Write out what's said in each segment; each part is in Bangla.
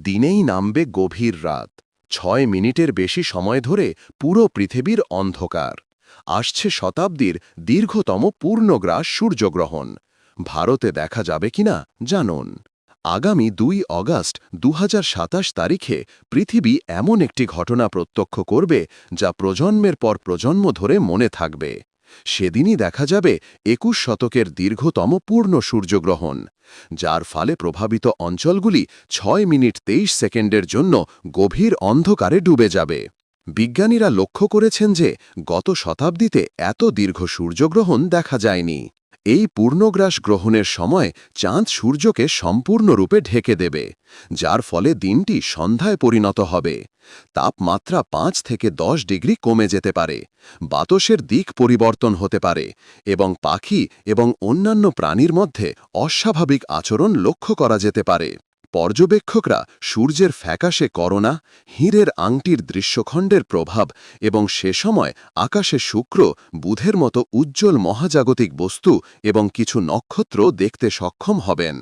দিনেই নামবে গভীর রাত। ৬ মিনিটের বেশি সময় ধরে পুরো পৃথিবীর অন্ধকার। আসছে শতাব্দীর দীর্ঘতম পূর্ণগ্রাস সূর্যগ্রহণ। ভারতে দেখা যাবে কিনা জানুন। আগামী ২ অগাস্ট ২০২৭ তারিখে পৃথিবী এমন একটি ঘটনা প্রত্যক্ষ করবে যা প্রজন্মের পর প্রজন্ম ধরে মনে থাকবে। সেদিনই দেখা যাবে ২১ শতকের দীর্ঘতম পূর্ণ সূর্যগ্রহণ, যার ফলে প্রভাবিত অঞ্চলগুলি ৬ মিনিট ২৩ সেকেন্ডের জন্য গভীর অন্ধকারে ডুবে যাবে। বিজ্ঞানীরা লক্ষ্য করেছেন যে গত শতাব্দীতে এত দীর্ঘ সূর্যগ্রহণ দেখা যায়নি। এই পূর্ণগ্রাস গ্রহণের সময় চাঁদ সূর্যকে সম্পূর্ণরূপে ঢেকে দেবে, যার ফলে দিনটি সন্ধ্যায় পরিণত হবে। তাপমাত্রা ৫ থেকে ১০ ডিগ্রি কমে যেতে পারে, বাতাসের দিক পরিবর্তন হতে পারে এবং পাখি এবং অন্যান্য প্রাণীর মধ্যে অস্বাভাবিক আচরণ লক্ষ্য করা যেতে পারে। পর্যবেক্ষকরা সূর্যের ফ্যাকাশে করোনা, হীরের আংটির দৃশ্যখণ্ডের প্রভাব এবং সে সময় আকাশে শুক্র, বুধের মতো উজ্জ্বল মহাজাগতিক বস্তু এবং কিছু নক্ষত্র দেখতে সক্ষম হবেন।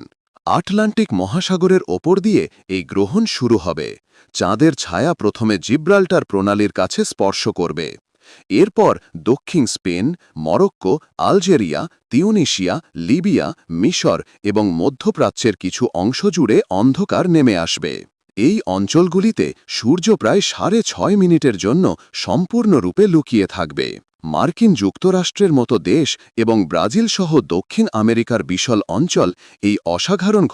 আটলান্টিক মহাসাগরের ওপর দিয়ে এই গ্রহণ শুরু হবে। চাঁদের ছায়া প্রথমে জিব্রাল্টার প্রণালীর কাছে স্পর্শ করবে। এরপর দক্ষিণ Spain, Morocco, Algeria, Tunisia, Libya, মিশর এবং মধ্যপ্রাচ্যের কিছু অংশ জুড়ে অন্ধকার নেমে আসবে। এই অঞ্চলগুলিতে সূর্য প্রায় ৬.৫ মিনিটের জন্য সম্পূর্ণরূপে লুকিয়ে থাকবে। মার্কিন যুক্তরাষ্ট্রের মতো দেশ এবং ব্রাজিল সহ দক্ষিণ আমেরিকার বিশাল অঞ্চল এই অসাধারণ